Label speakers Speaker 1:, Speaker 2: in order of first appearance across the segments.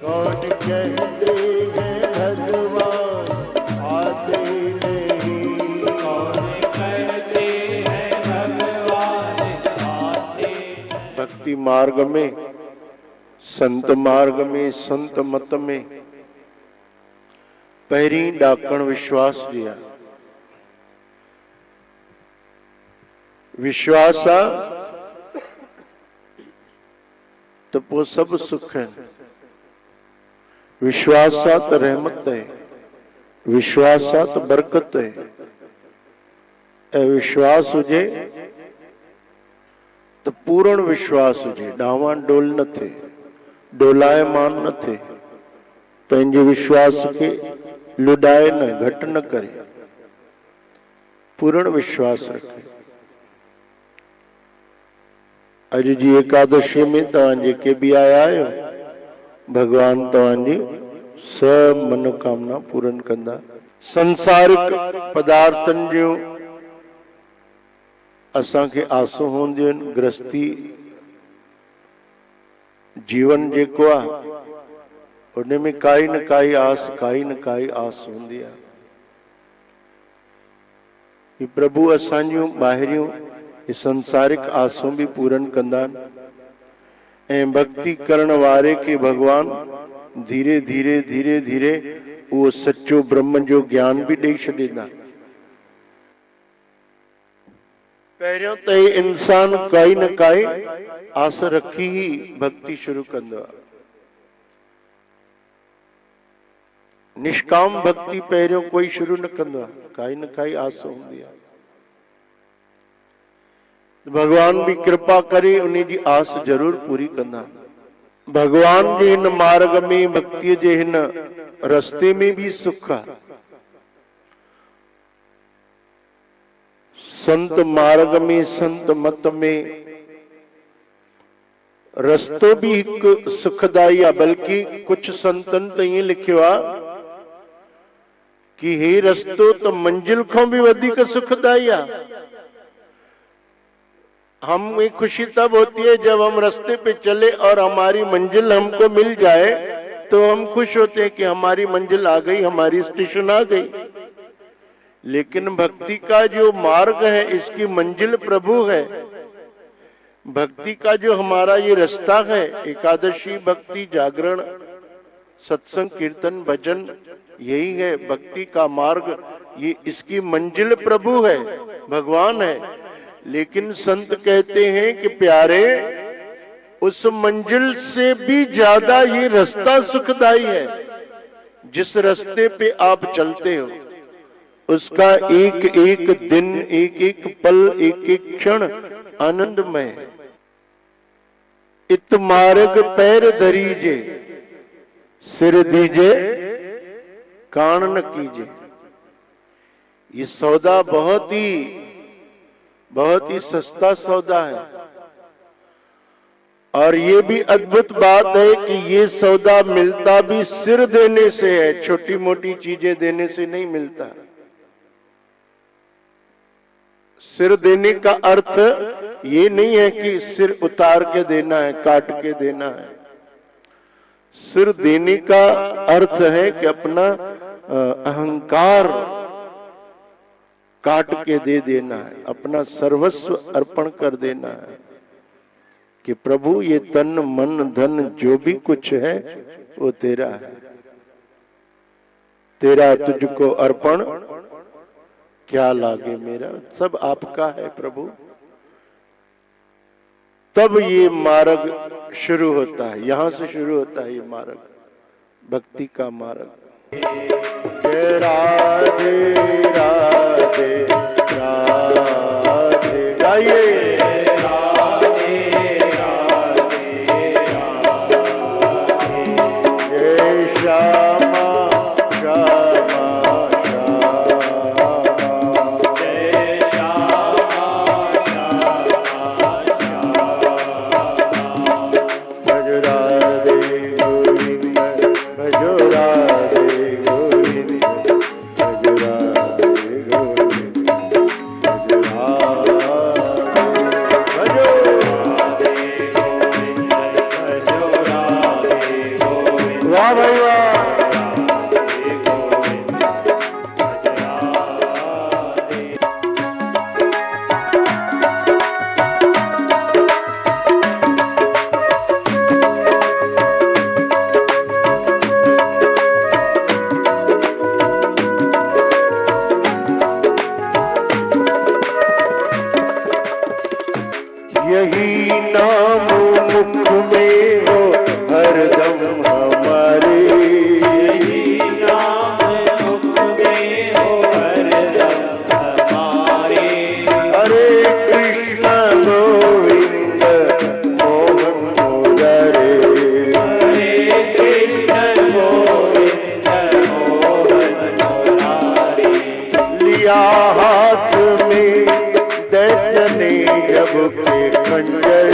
Speaker 1: कौन कहते हैं भगवान आते नहीं,
Speaker 2: कौन कहते हैं भगवान आते।
Speaker 1: भक्ति मार्ग में, संत मार्ग में, संत मत में पहिरीं ॾाकण विश्वास जी आहे। विश्वास आहे तो पोइ सभु सुख आहिनि। विश्वास आहे त रहमत आहे, विश्वास आहे त बरकत आहे। ऐं विश्वास हुजे त पूर्ण विश्वास हुजे, डावां डोल न थिए, डोलायमान न थिए, पंहिंजे विश्वास खे लुॾाए न, घटि न करे, पूर्ण विश्वास रखे। अॼु जी एकादशी में तव्हां जेके बि आया आहियो, भगवान तव्हांजी सब मनोकामना पूरन कंदा। संसारिक पदार्थनि जूं असांखे आसूं हूंदियूं आहिनि। गृहस्थी जीवन जेको आहे उन में काई न काई आस, काई न काई आस हूंदी आहे। ही प्रभु असांजूं ॿाहिरियूं संसारिक आसूं भी पूरन कंदा आहिनि। ऐं भक्ति करण वारे के भगवान धीरे धीरे धीरे धीरे वो सच्चो ब्रह्म जो ज्ञान भी ॾेई छॾींदा। पहिरियों त इंसान काई न काई आस रखी ही भक्ति शुरू कंदो आहे। निष्काम भक्ति पहिरियों कोई शुरू न कंदो आहे, काई न काई आस हूंदी आहे। भगवान भी कृपा करे उन्हीं जी आस जरूर पूरी कंदा। भगवान जे हिन मार्ग में, भक्ति जे हिन रस्ते में भी सुख आहे। संत मार्ग में, संत मत में रस्तो भी एक सुखदाई आहे। बल्कि कुछ संतन त ईअं लिखियो आहे कि हे रस्तो तो मंजिल खां भी वधीक सुखदाई आहे। हमें खुशी तब होती है जब हम रास्ते पे चले और हमारी मंजिल हमको मिल जाए, तो हम खुश होते हैं कि हमारी मंजिल आ गई, हमारी स्टेशन आ गई। लेकिन भक्ति का जो मार्ग है, इसकी मंजिल प्रभु है। भक्ति का जो हमारा ये रास्ता है, एकादशी, भक्ति, जागरण, सत्संग, कीर्तन, भजन, यही है भक्ति का मार्ग। ये इसकी मंजिल प्रभु है, भगवान है। लेकिन संत कहते हैं कि प्यारे, उस मंजिल से भी ज्यादा ये रास्ता सुखदाई है। जिस रास्ते पे आप चलते हो उसका एक एक दिन, एक एक पल, एक एक क्षण आनंदमय है। इत मार्ग पैर धरीजे, सिर दीजे, कान न कीजे। ये सौदा बहुत ही सस्ता सौदा है। और ये भी अद्भुत बात है कि ये सौदा मिलता भी सिर देने से है, छोटी मोटी चीजें देने से नहीं मिलता। सिर देने का अर्थ ये नहीं है कि सिर उतार के देना है, काट के देना है। सिर देने का अर्थ है कि अपना अहंकार काट के दे देना है, अपना सर्वस्व अर्पण कर देना है कि प्रभु ये तन मन धन जो भी कुछ है वो तेरा है, तेरा तुझको अर्पण क्या लागे मेरा, सब आपका है प्रभु। तब ये मार्ग शुरू होता है, यहां से शुरू होता है ये मार्ग, भक्ति का मार्ग। राधे राधे राधे गाइए। वाह भाई वाह।
Speaker 2: श्री गोविंद भज राधे।
Speaker 1: यही नाम मुख में हो हरदम हमारे,
Speaker 2: यही नाम मुख में हो हरदम हमारे।
Speaker 1: हरे कृष्ण गोविंद मोहन मुरारे,
Speaker 2: हरे कृष्ण गोविंद मोहन मुरारी।
Speaker 1: लिया हाथ में दैत्य ने जब के खंजर,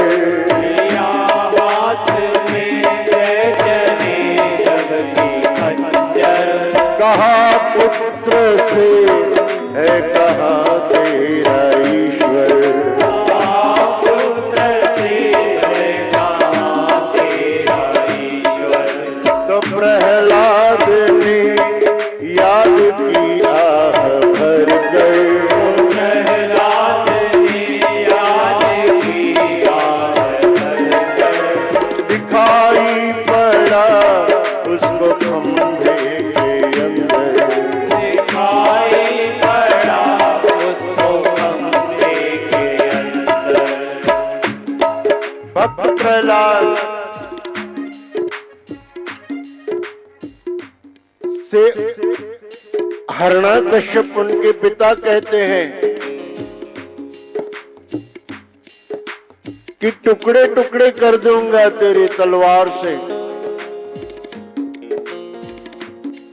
Speaker 2: लिया हाथ में दैत्य ने जब की खंजर।
Speaker 1: कहा पुत्र से है कहाँ तेरा ईश्वर,
Speaker 2: पुत्र से है कहाँ तेरा ईश्वर।
Speaker 1: तो प्रहलाद ने याद की आह भर कर,
Speaker 2: प्रहलाद ने याद की आह भर।
Speaker 1: दिखाई पड़ा उसको खंभे के अंदर,
Speaker 2: दिखाई पड़ा उसको खंभे के अंदर।
Speaker 1: भक्त प्रहलाद से हिरण्यकश्यप उनके पिता कहते हैं कि टुकड़े टुकड़े कर दूंगा तेरी तलवार से,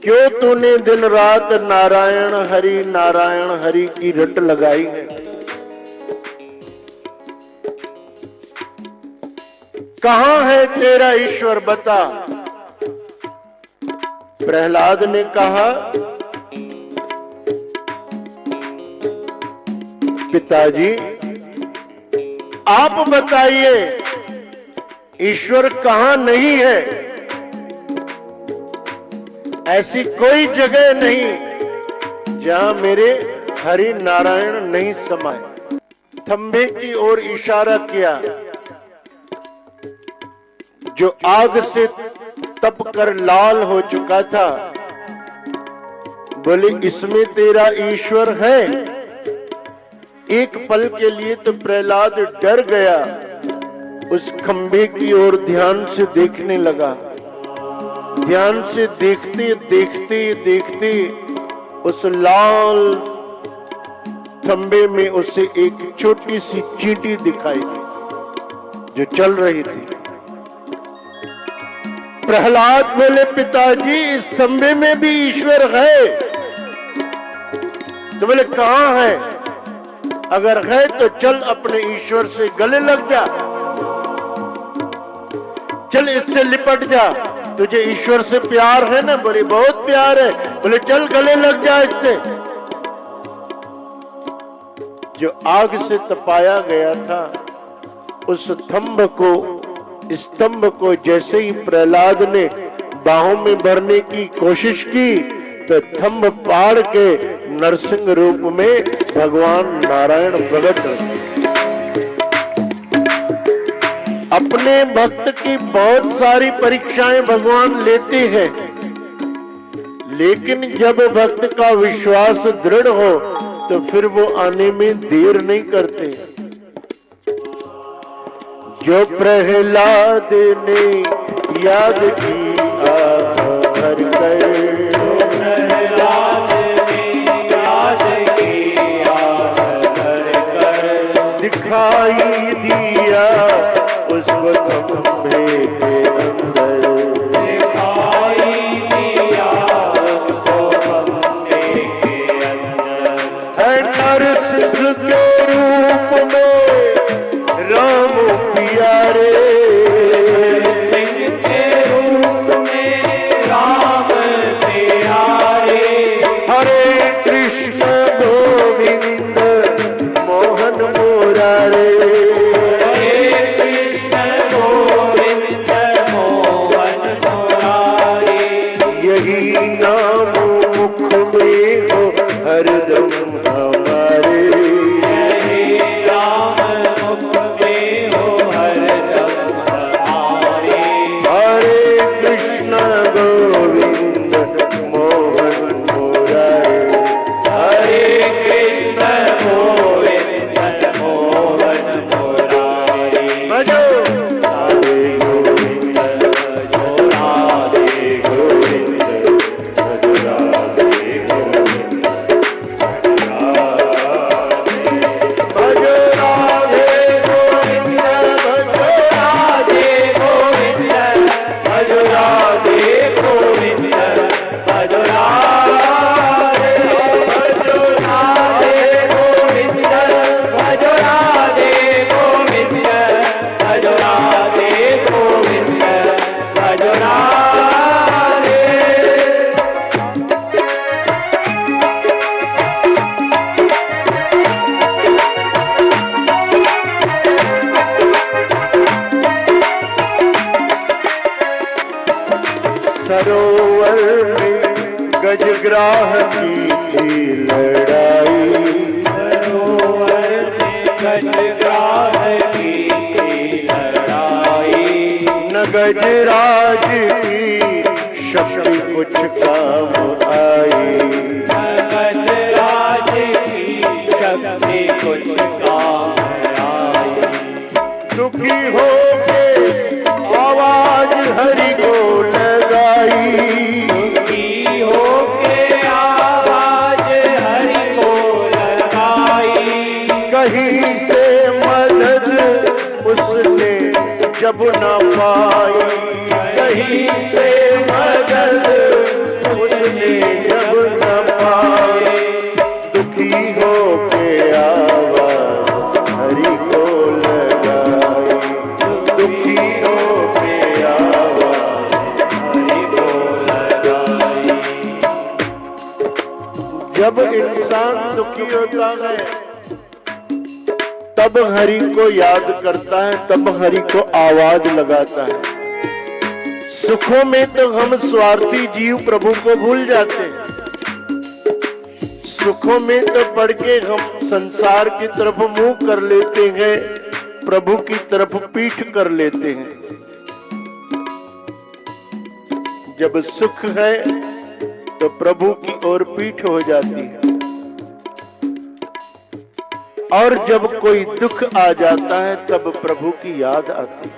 Speaker 1: क्यों तूने दिन रात नारायण हरि की रट लगाई है। कहां है तेरा ईश्वर बता। प्रहलाद ने कहा पिताजी आप बताइए ईश्वर कहां नहीं है। ऐसी कोई जगह नहीं जहां मेरे हरि नारायण नहीं समाये। थंबे की ओर इशारा किया जो आग से तप कर लाल हो चुका था। बोले इसमें तेरा ईश्वर है। एक पल के लिए तो प्रहलाद डर गया, उस खंभे की ओर ध्यान से देखने लगा। ध्यान से देखते देखते देखते उस लाल खंभे में उसे एक छोटी सी चींटी दिखाई दी जो चल रही थी। प्रहलाद बोले पिताजी इस खंभे में भी ईश्वर है। तो बोले कहां है। अगर है तो चल अपने ईश्वर से गले लग जा, चल इससे लिपट जा। तुझे ईश्वर से प्यार है ना। बोले बहुत प्यार है। बोले चल गले लग जा इससे। जो आग से तपाया गया था उस स्तंभ को जैसे ही प्रहलाद ने बाहों में भरने की कोशिश की तो थंब पाड़ के नरसिंह रूप में भगवान नारायण प्रकट हुए। अपने भक्त की बहुत सारी परीक्षाएं भगवान लेते हैं, लेकिन जब भक्त का विश्वास दृढ़ हो तो फिर वो आने में देर नहीं करते। जो प्रहलाद ने याद की आह भर कर,
Speaker 2: प्रहलाद ने याद की आह भर कर।
Speaker 1: दिखाई दिया उसको खंभे के अंदर,
Speaker 2: दिखाई दिया उसको खंभे के अंदर।
Speaker 1: है नरसिंह के रूप में राम प्यारे,
Speaker 2: सिंह के रूप में राम प्यारे।
Speaker 1: यही नाम मुख में हो हरदम हमारे।
Speaker 2: यही नाम मुख में हो हरदम हमारे।
Speaker 1: हरे कृष्ण गोविंद मोहन मुरारे।
Speaker 2: हरे कृष्ण गोविंद मोहन मुरारी।
Speaker 1: भजो
Speaker 2: राधे गोविंद भजो राधे गोविंद भजो राधे गोविंद
Speaker 1: भजो राधे गोविंद भजो
Speaker 2: राधे गोविंद भजो राधे गोविंद भजो राधे भजो राधे गोविंद भजो राधे गोविंद भजो राधे गोविंद भजो राधे।
Speaker 1: सरोवर में गजग्राह की थी लड़ाई।
Speaker 2: सरोवर में गजग्राह की थी लड़ाई।
Speaker 1: न गजराज की शक्ति कुछ काम आई।
Speaker 2: गजराज की शक्ति कुछ काम आई।
Speaker 1: दुखी हो के आवाज हरि को लगाई।
Speaker 2: दुखी होके आवाज हरि को लगाई।
Speaker 1: कहीं से मदद उसने जब न पाई। कहीं से मदद उसने जब न पाई। दुखी हो के आवाज हरि को लगाई। दुखी हो के आवाज
Speaker 2: हरि को लगाई।
Speaker 1: जब इंसान दुखी होता है तब हरि को याद करता है, तब हरि को आवाज लगाता है। सुखों में तो हम स्वार्थी जीव प्रभु को भूल जाते हैं। सुखों में तो पढ़ के हम संसार की तरफ मुंह कर लेते हैं, प्रभु की तरफ पीठ कर लेते हैं। जब सुख है तो प्रभु की ओर पीठ हो जाती है, और जब कोई दुख आ जाता है तब प्रभु की याद आती है।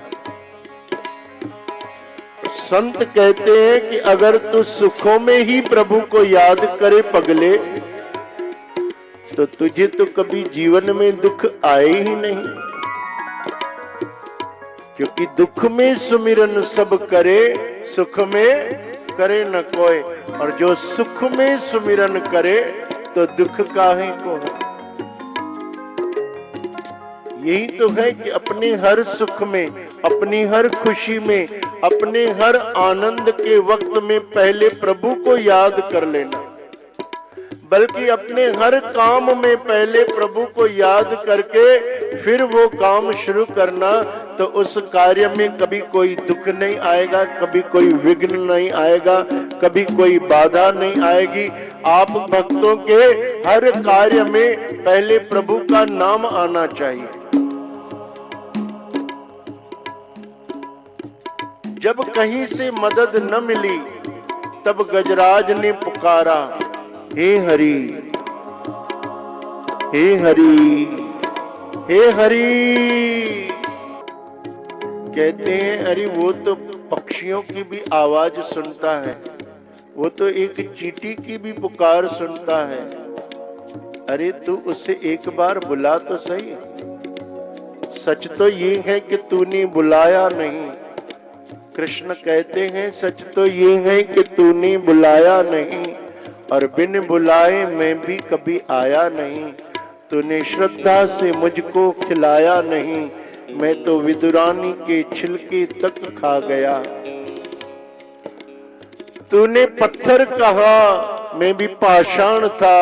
Speaker 1: संत कहते हैं कि अगर तू सुखों में ही प्रभु को याद करे पगले, तो तुझे तो कभी जीवन में दुख आए ही नहीं। क्योंकि दुख में सुमिरन सब करे, सुख में करे न कोई। और जो सुख में सुमिरन करे तो दुख काहे को है। यही तो है कि अपने हर सुख में, अपनी हर खुशी में, अपने हर आनंद के वक्त में पहले प्रभु को याद कर लेना। बल्कि अपने हर काम में पहले प्रभु को याद करके फिर वो काम शुरू करना, तो उस कार्य में कभी कोई दुख नहीं आएगा, कभी कोई विघ्न नहीं आएगा, कभी कोई बाधा नहीं आएगी। आप भक्तों के हर कार्य में पहले प्रभु का नाम आना चाहिए। जब कहीं से मदद न मिली तब गजराज ने पुकारा, हे हरि, हे हरि, हे हरि। कहते हैं अरे वो तो पक्षियों की भी आवाज सुनता है, वो तो एक चींटी की भी पुकार सुनता है। अरे तू उसे एक बार बुला तो सही। सच तो ये है कि तूने बुलाया नहीं। कृष्ण कहते हैं सच तो ये है कि तूने बुलाया नहीं, और बिन बुलाए मैं भी कभी आया नहीं। तूने श्रद्धा से मुझको खिलाया नहीं, मैं तो विदुरानी के छिलके तक खा गया। तूने पत्थर कहा, मैं भी पाषाण था।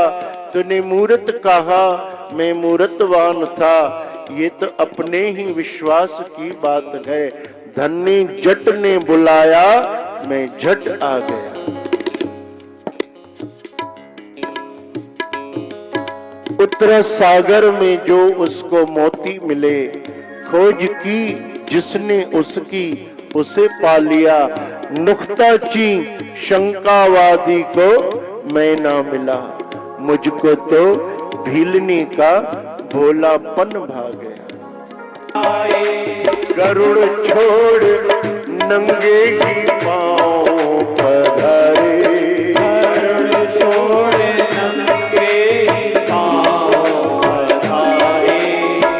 Speaker 1: तूने मूर्त कहा, मैं मूर्तवान था। ये तो अपने ही विश्वास की बात है। धन्य जट ने बुलाया, मैं झट आ गया। तरह सागर में जो उसको मोती मिले, खोज की जिसने उसकी उसे पा लिया। नुक्ता ची शंकावादी को मैं ना मिला, मुझको तो भीलनी का भोलापन भा गया। गरुड़ छोड़ नंगे ही पाँव पधारे,
Speaker 2: गरुड़ छोड़ नंगे ही पाँव पधारे।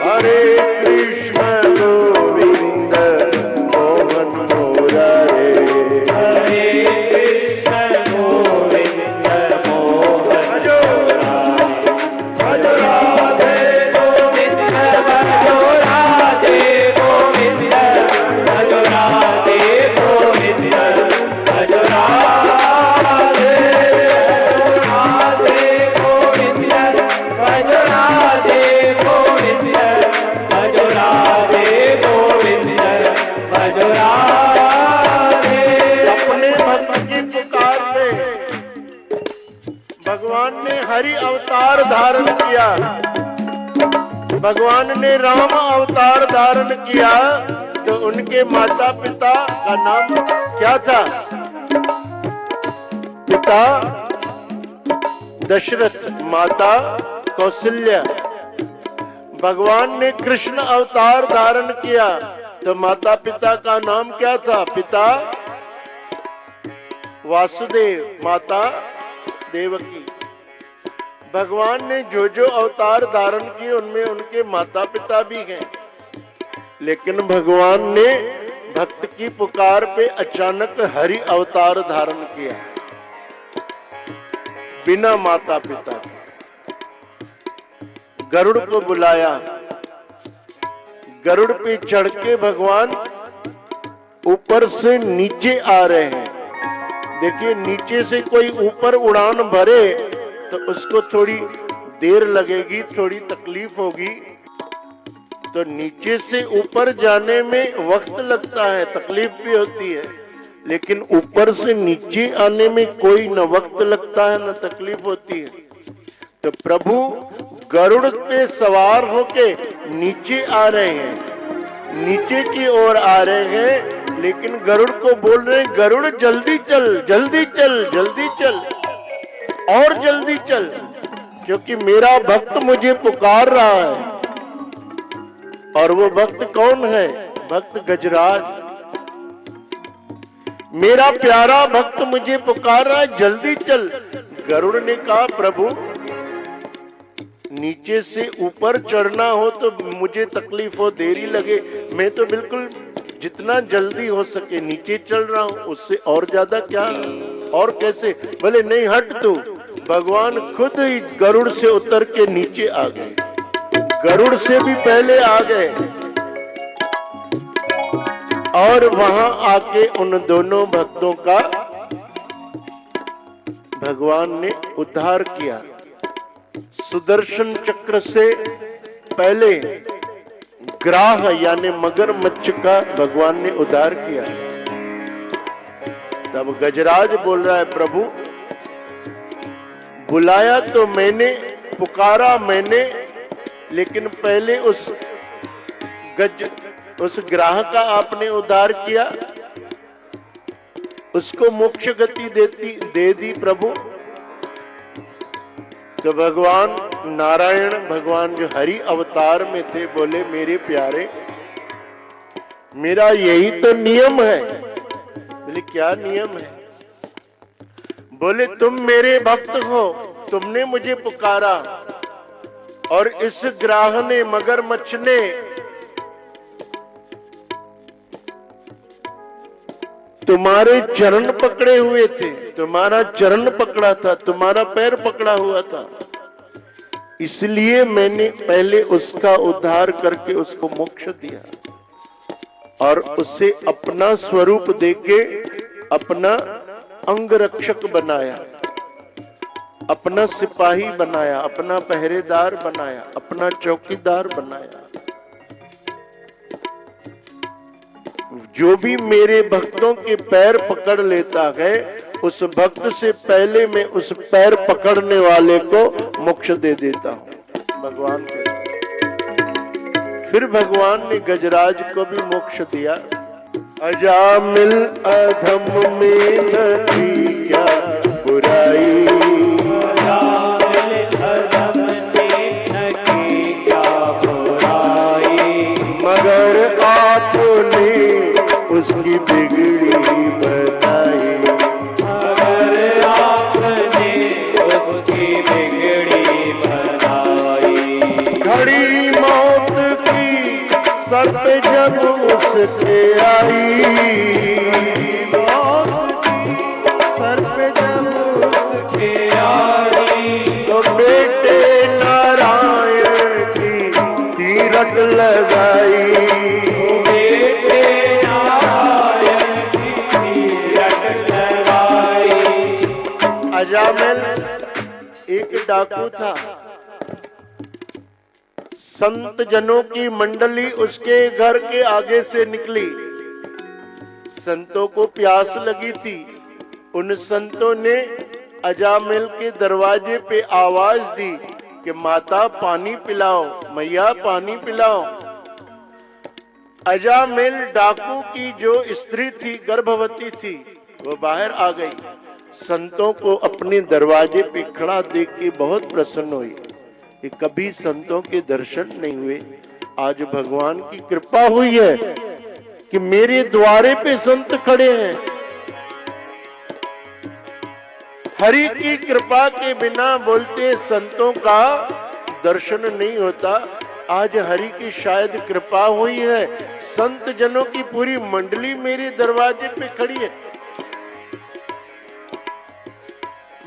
Speaker 1: हरे कृष्ण गोविंद मोहन मुरारे,
Speaker 2: हरे कृष्ण गोविंद मोहन मुरारे। भजो राधे गोविंद, भजो राधे गोविंद, भजो राधे गोविंद, भजो राधे गोविंद, भजो राधे गोविंद, भजो राधे गोविंद, भजो राधे।
Speaker 1: अपने भक्त की पुकार पे भगवान ने हरि अवतार धारण किया, भगवान ने राम अवतार धारण किया। तो उनके माता पिता का नाम क्या था? पिता दशरथ, माता कौशल्या। भगवान ने कृष्ण अवतार धारण किया तो माता पिता का नाम क्या था? पिता वासुदेव, माता देवकी। भगवान ने जो जो अवतार धारण किए उनमें उनके माता पिता भी हैं, लेकिन भगवान ने भक्त की पुकार पे अचानक हरि अवतार धारण किया बिना माता पिता के। गरुड़ को बुलाया, गरुड़ पे चढ़ के भगवान ऊपर से नीचे आ रहे हैं। देखिए, नीचे से कोई ऊपर उड़ान भरे तो उसको थोड़ी देर लगेगी, थोड़ी तकलीफ होगी। तो नीचे से ऊपर जाने में वक्त लगता है, तकलीफ भी होती है, लेकिन ऊपर से नीचे आने में कोई न वक्त लगता है न तकलीफ होती है। तो प्रभु गरुड़ पे सवार होके नीचे आ रहे हैं, नीचे की ओर आ रहे हैं, लेकिन गरुड़ को बोल रहे हैं, गरुड़ जल्दी चल, जल्दी चल, जल्दी चल, और जल्दी चल, क्योंकि मेरा भक्त मुझे पुकार रहा है। और वो भक्त कौन है? भक्त गजराज। मेरा प्यारा भक्त मुझे पुकार रहा है, जल्दी चल। गरुड़ ने कहा, प्रभु नीचे से ऊपर चढ़ना हो तो मुझे तकलीफ हो, देरी लगे, मैं तो बिल्कुल जितना जल्दी हो सके नीचे चल रहा हूं, उससे और ज्यादा क्या, और कैसे? बोले नहीं, हट तू। भगवान खुद ही गरुड़ से उतर के नीचे आ गए, गरुड़ से भी पहले आ गए, और वहां आके उन दोनों भक्तों का भगवान ने उद्धार किया। सुदर्शन चक्र से पहले ग्राह यानी मगरमच्छ का भगवान ने उद्धार किया। तब गजराज बोल रहा है, प्रभु बुलाया तो मैंने, पुकारा मैंने, लेकिन पहले उस ग्राह का आपने उद्धार किया, उसको मोक्ष गति दे दी प्रभु। तो भगवान नारायण, भगवान जो हरि अवतार में थे, बोले मेरे प्यारे, मेरा यही तो नियम है। बोले क्या नियम है? बोले तुम मेरे भक्त हो, तुमने मुझे पुकारा, और इस ग्राह ने, मगरमच्छ ने तुम्हारे चरण पकड़े हुए थे, तुम्हारा चरण पकड़ा था, तुम्हारा पैर पकड़ा हुआ था, इसलिए मैंने पहले उसका उद्धार करके उसको मोक्ष दिया और उसे अपना स्वरूप देके अपना अंग रक्षक बनाया, अपना सिपाही बनाया, अपना पहरेदार बनाया, अपना चौकीदार बनाया। जो भी मेरे भक्तों के पैर पकड़ लेता है, उस भक्त से पहले मैं उस पैर पकड़ने वाले को मोक्ष दे देता हूं। भगवान के। फिर भगवान ने गजराज को भी मोक्ष दिया। अजामिल अधम में न की क्या बुराई,
Speaker 2: अजामिल अधम में न की क्या बुराई,
Speaker 1: मगर आपने उसकी बिगड़ी बनाई।
Speaker 2: मगर आपने उसकी बिगड़ी बनाई।
Speaker 1: घड़ी मौत की सर पे जब उसके आई, मौत की सर पे जब
Speaker 2: उसके आई,
Speaker 1: तो बेटे नारायण की तीरथ लगाई।
Speaker 2: बेटे नारायण की तीरथ लगाई।
Speaker 1: अजामिल एक डाकू था। संत जनों की मंडली उसके घर के आगे से निकली। संतों को प्यास लगी थी। उन संतों ने अजामिल के दरवाजे पे आवाज दी कि माता पानी पिलाओ, मैया पानी पिलाओ। अजामिल डाकू की जो स्त्री थी, गर्भवती थी, वो बाहर आ गई। संतों को अपने दरवाजे पे खड़ा देख के बहुत प्रसन्न हुई कि कभी संतों के दर्शन नहीं हुए। आज भगवान की कृपा हुई है कि मेरे द्वारे पे संत खड़े हैं। हरि की कृपा के बिना बोलते संतों का दर्शन नहीं होता। आज हरि की शायद कृपा हुई है, संत जनों की पूरी मंडली मेरे दरवाजे पे खड़ी है।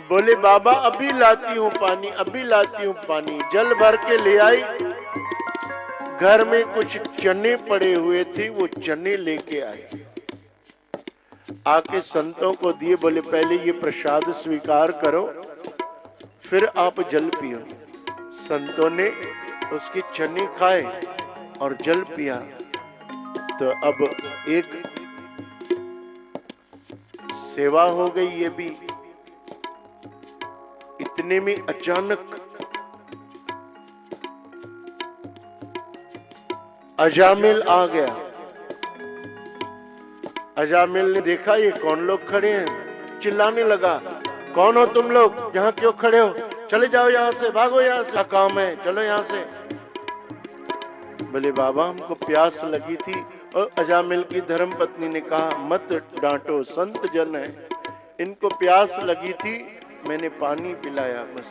Speaker 1: बोले बाबा अभी लाती हूँ पानी, अभी लाती हूँ पानी। जल भर के ले आई। घर में कुछ चने पड़े हुए थे, वो चने लेके आए। आके संतों को दिए। बोले पहले ये प्रसाद स्वीकार करो, फिर आप जल पियो। संतों ने उसके चने खाए और जल पिया। तो अब एक सेवा हो गई। ये भी इतने में अचानक अजामिल आ गया। अजामिल ने देखा ये कौन लोग खड़े हैं, चिल्लाने लगा, कौन हो तुम लोग, यहाँ क्यों खड़े हो, चले जाओ यहाँ से, भागो यहाँ से, क्या काम है, चलो यहाँ से। बोले बाबा हमको प्यास लगी थी। और अजामिल की धर्मपत्नी ने कहा मत डांटो, संत जन है, इनको प्यास लगी थी, मैंने पानी पिलाया बस।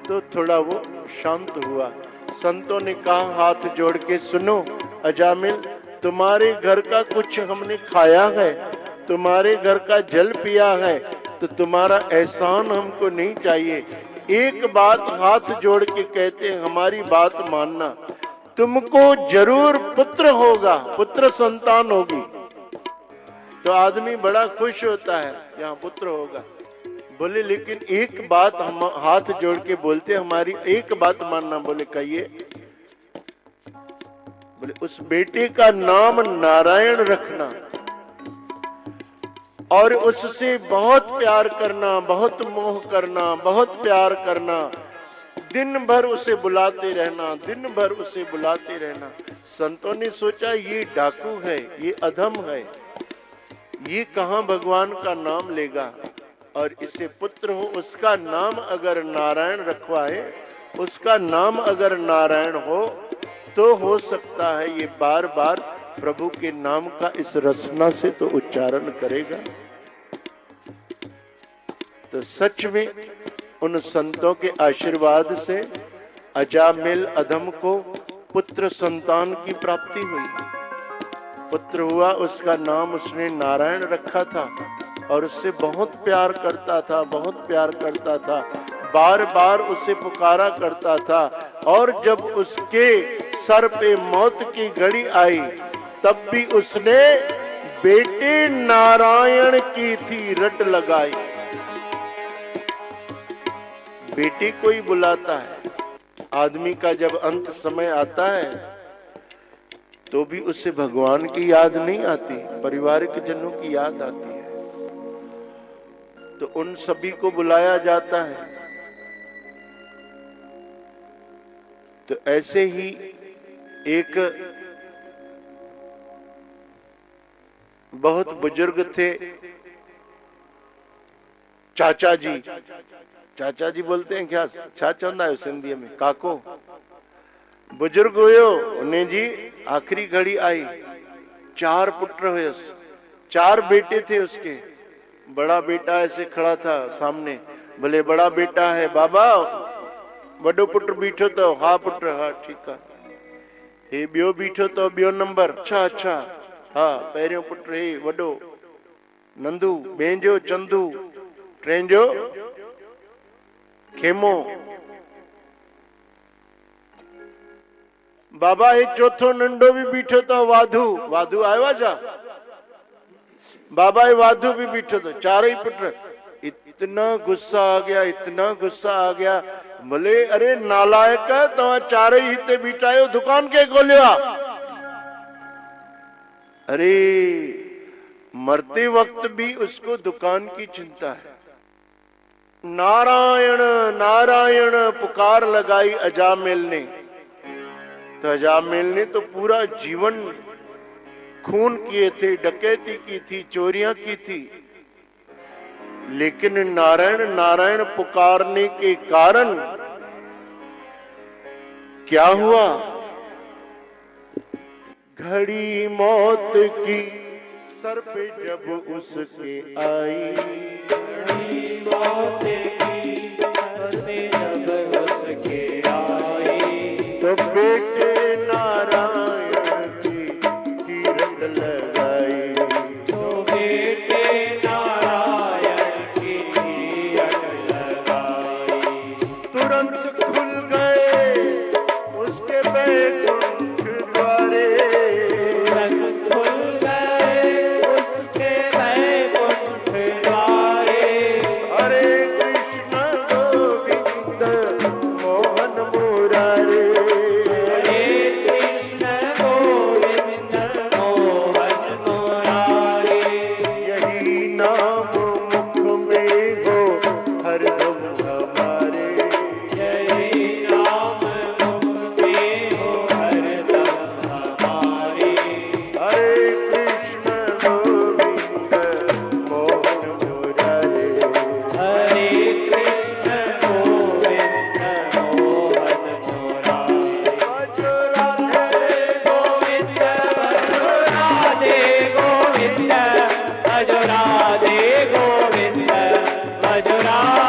Speaker 1: तो थोड़ा वो शांत हुआ। संतों ने कहा हाथ जोड़ के, सुनो अजामिल, तुम्हारे घर का कुछ हमने खाया है, तुम्हारे घर का जल पिया है, तो तुम्हारा एहसान हमको नहीं चाहिए। एक बात हाथ जोड़ के कहते हैं, हमारी बात मानना, तुमको जरूर पुत्र होगा, पुत्र संतान होगी। तो आदमी बड़ा खुश होता है जहाँ पुत्र होगा। बोले लेकिन एक बात हम हाथ जोड़ के बोलते, हमारी एक बात मानना। बोले कहिए। बोले उस बेटे का नाम नारायण रखना और उससे बहुत प्यार करना, बहुत मोह करना, बहुत प्यार करना, दिन भर उसे बुलाते रहना, दिन भर उसे बुलाते रहना। संतों ने सोचा ये डाकू है, ये अधम है, ये कहां भगवान का नाम लेगा, और इसे पुत्र हो, उसका नाम अगर नारायण रखवाए, उसका नाम अगर नारायण हो तो हो सकता है ये बार बार प्रभु के नाम का इस रसना से तो उच्चारण करेगा। तो सच में उन संतों के आशीर्वाद से अजामिल अधम को पुत्र संतान की प्राप्ति हुई। पुत्र हुआ, उसका नाम उसने नारायण रखा था और उससे बहुत प्यार करता था, बहुत प्यार करता था, बार बार उसे पुकारा करता था। और जब उसके सर पे मौत की घड़ी आई तब भी उसने बेटे नारायण की थी रट लगाई। बेटे को ही बुलाता है। आदमी का जब अंत समय आता है तो भी उसे भगवान की याद नहीं आती, पारिवारिक जनों की याद आती है। तो उन सभी को बुलाया जाता है। तो ऐसे ही एक बहुत बुजुर्ग थे, चाचा जी। चाचा जी बोलते हैं क्या, छा चवंदा आहियो सिंधीअ में, काको। बुजुर्ग हुयो, उन्हें जी आखिरी घड़ी आई। 4 पुत्र हुयस, 4 बेटे थे उसके। बड़ा बेटा ऐसे खड़ा था सामने, भले बड़ा बेटा है, बाबा वडो पुत्र बीठो तो, हा पुत्र, हा ठीक है। हे बियो बीठो तो, बियो नंबर, अच्छा अच्छा, हा पहिरियों पुत्र हे वडो नंदू, ॿिएं जो चंदू, टें जो खेमो। बाबा हे चौथो नंढो भी बीठो तो, वाधू। वाधू आयो आहे छा? बाबा हे वाधू भी बीठो तो, 4 ही पुत्र। इतना गुस्सा आ गया, इतना गुस्सा आ गया, भले अरे नालायक तव्हां 4 ही हिते बीठा आहियो, दुकान के खोलियो आहे? अरे मरते वक्त भी उसको दुकान की चिंता है। नारायण नारायण पुकार लगाई अजामिल ने। तो अजामिल ने तो पूरा जीवन खून किए थे, डकैती की थी, चोरियां की थी, लेकिन नारायण नारायण पुकारने के कारण क्या हुआ? घड़ी मौत की सर पे जब उसके आई,
Speaker 2: घड़ी मौत की सर पे जब उसके आई,
Speaker 1: तो बेटे नारायण की किरण लगाई,
Speaker 2: तो बेटे नारायण की किरण लगाई,
Speaker 1: तुरंत खुल गए उसके बैकुंठ द्वारे,
Speaker 2: तुरंत खुल गए उसके बैकुंठ द्वारे।
Speaker 1: हरे कृष्ण गोविंद मोहन मुरारे,
Speaker 2: हरे कृष्ण गोविंद मोहन मुरारे,
Speaker 1: यही नाम मुख में हो हरदम हमारे,
Speaker 2: यही नाम मुख में हो हरदम हमारे।
Speaker 1: हरे कृष्ण गोविंद मोहन मुरारे,
Speaker 2: हरे कृष्ण गोविंद मोहन मुरारे,
Speaker 1: भजो राधे
Speaker 2: गोविंद भजो राधे गोविंद, भजो राधे गोविंद, भजो राधे,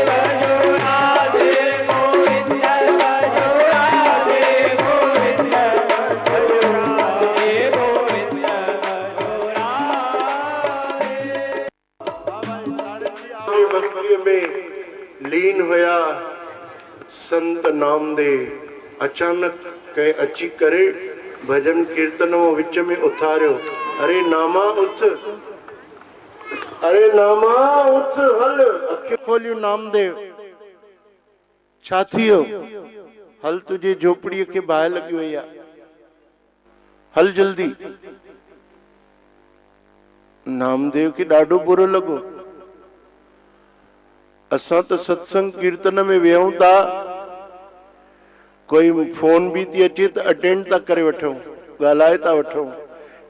Speaker 2: भजो राधे गोविंद, भजो राधे गोविंद, भजो राधे गोविंद, भजो राधे।
Speaker 1: भक्ति में लीन होया संत नामदेव। अचानक कहीं अची करे भजन कीर्तन वो विच में उथारियो। अरे नामा उठ, अरे नामा उठ, हल। अखियूं खोलियूं नामदेव। छा थियो? हल तुझे झोपड़ीअ खे बाहि लगी वई आहे, हल जल्दी। नामदेव खे ॾाढो बुरो लॻो। असां तो सत्संग कीर्तन में वेहूं था, कोई फोन भी थी अचे तो अटेंड था करे वठूं, ॻाल्हाए था वठूं,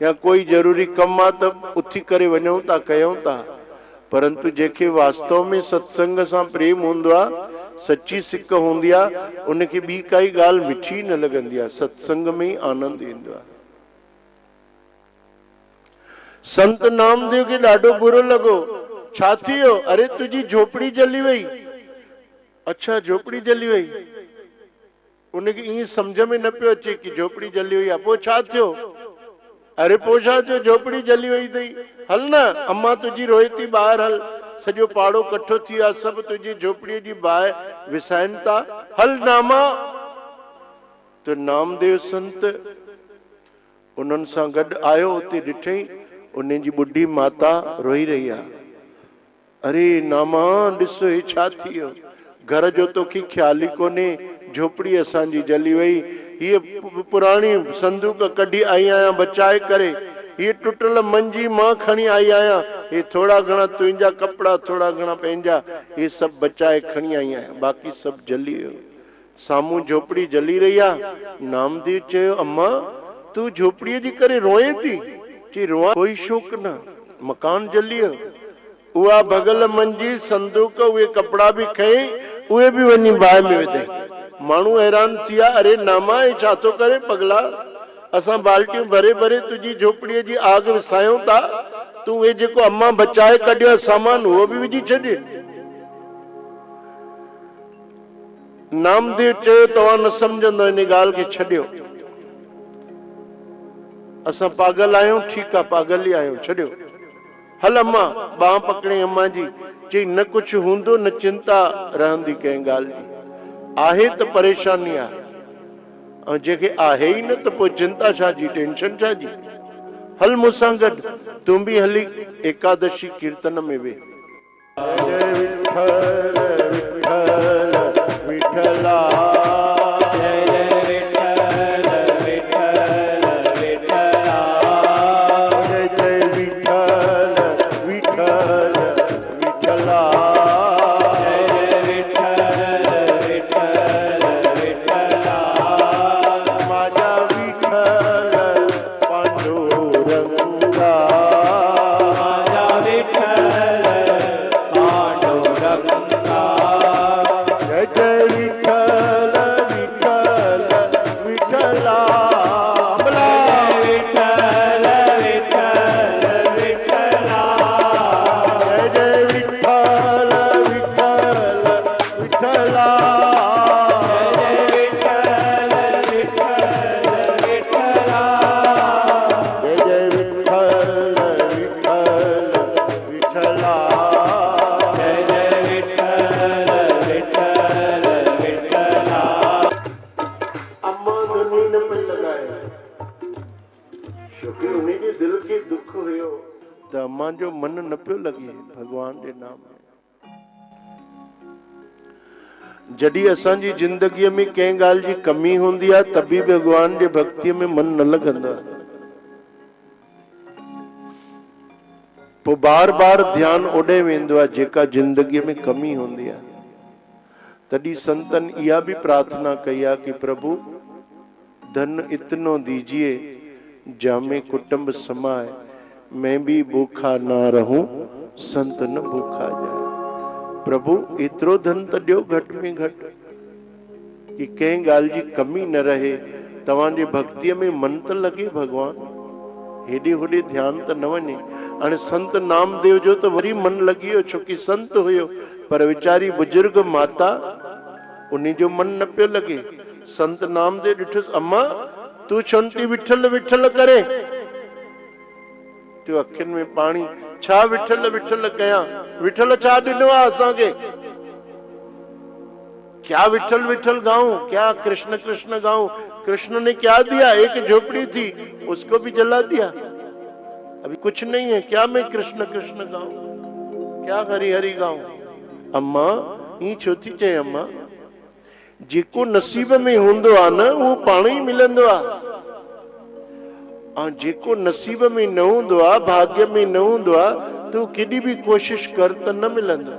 Speaker 1: या कोई जरूरी कम आहे त उथी करे वञूं था, कयूं था। परंतु जेके वास्तव में सत्संग सां प्रेम हूंदो आहे, सच्ची सिक हूंदी आहे, उनखे ॿी काई ॻाल्हि मिठी न लॻंदी आहे। सत्संग में ही आनंद ईंदो आहे। संत नामदेव खे ॾाढो बुरो लॻो। छा थियो? अरे तुझी झोपड़ी जली वई। अच्छा झोपड़ी जली वई। उनखे ईअं सम्झ में न पियो अचे कि झोपड़ी जली वई आहे। पोइ छा थियो? अरे पोइ छा थियो? झोपड़ी जली वई अथई, हल न, अम्मा तुंहिंजी रोए थी ॿाहिरि, हल, सॼो पाड़ो कठो थी वियो आहे, सभु तुंहिंजी झोपड़ीअ जी बाहि विसाइनि था, हल नामा। तो नामदेव संत उन्हनि सां गॾु आयो। उते ॾिठई उन जी ॿुढी माता रोई रही आहे। अरे नामा ॾिसो हे छा थी वियो? घर जो तोखे ख्याल ई कोन्हे, झोपड़ी असांजी जली वई। हीअ पुराणी संदूक कढी आई आहियां बचाए करे, हीअ टुटल मंजी मां खणी आई आहियां, हे थोड़ा घणा तुंहिंजा कपिड़ा, थोड़ा घणा पंहिंजा, हे सभु बचाए खणी आई आहियां, बाक़ी सभु जली वियो। सामू झोपड़ी जली रही आहे। नामदेव चयो अम्मा तू झोपड़ीअ जी करे रोए थी? चई रोआ कोई शौक़ न, मकान जली वियो। उहा भगल मंजी संदूक उहे कपड़ा भी खई उहे भी वञी बाहि में विधई। माण्हू हैरान थी विया, अरे नामा हे छा थो करे पगला, असां बाल्टियूं भरे भरे तुंहिंजी झोपड़ीअ जी आग विसायूं था, तूं उहे जेको अम्मा बचाए कढियो सामान उहो भी विझी छॾे। नामदेव चयो तव्हां न सम्झंदो, इन ॻाल्हि खे छॾियो, असां पागल आहियूं, ठीकु आहे पागल ई आहियूं, छॾियो। हल अम्मा, बांह पकड़े अम्मा जी, चई न कुछ हूंदो न चिंता रहंदी कंहिं ॻाल्हि जी, आहे त परेशानी आहे, ऐं जेके आहे ई न त पोइ चिंता छा जी, टेंशन छा जी। हल मूंसां गॾु, तूं बि हली एकादशी कीर्तन में वे। जय विठल विठल विठला,
Speaker 2: जय विठ्ठल विठ्ठल विठ्ठला,
Speaker 1: जय जय विठल विठल विठला,
Speaker 2: जय विठ्ठल विठ्ठल विठ्ठला,
Speaker 1: माझा विठल पांडुरंगा,
Speaker 2: माझा विठ्ठल पांडुरंगा,
Speaker 1: जय जय विठल विठल विठला,
Speaker 2: जय विठ्ठल विठ्ठल विठ्ठला,
Speaker 1: जय जय विठल विठल विठला,
Speaker 2: जय विठ्ठल विठ्ठल विठ्ठला,
Speaker 1: जय जय विठल विठल विठला,
Speaker 2: जय जय विठ्ठल विठ्ठल विठ्ठला।
Speaker 1: अम्मा धनी न पे लगाए, छोकी उन्हीं जे दिल खे दुख हुयो त अम्मा जो मन न पियो लगे भगवान जे नाम में। जॾहिं असांजी जिंदगीअ में कंहिं ॻाल्हि जी कमी हूंदी आहे तभी भगवान जे भक्तीअ में मन न लॻंदो आहे। पोइ बार बार ध्यान ओॾे वेंदो आहे जेका जिंदगीअ में कमी हूंदी आहे। तॾहिं संतन इहा भी प्रार्थना कई आहे कि प्रभु धन इतनो दीजिए जामे कुटुंब समाए, मैं भी भूखा ना रहूं संत न भूखा जाए। प्रभु एतिरो धन त ॾियो घटि में घटि कि कंहिं ॻाल्हि जी कमी न रहे, तव्हांजे भक्तीअ में मन त लॻे भगवान, हेॾे होॾे ध्यान त न वञे। हाणे संत नामदेव जो त वरी मन लॻी वियो, छोकी संत हुयो, पर वीचारी बुजुर्ग माता उन्हीं जो मन न पियो लॻे। संत नामदेव ॾिठुसि, अम्मा तूं छो थी विठल विठल करे, तूं अखियुनि में पाणी, छा विठल विठल कयां, विठल छा ॾिनो आहे असांखे, क्या विठल विठल गाऊं, क्या कृष्ण कृष्ण गाऊं, कृष्ण ने क्या दिया, एक झोपड़ी थी उसको भी जला दिया, अभी कुछ नहीं है, क्या मैं कृष्ण कृष्ण गाऊं, क्या हरि हरि गाऊं। अम्मा ई छो थी चए अम्मा, जेको नसीब में हूंदो आहे न उहो पाण ई मिलंदो आहे, ऐं जेको नसीब में न हूंदो आहे, भाग्य में न हूंदो आहे, तूं केॾी बि कोशिश कर त न मिलंदो।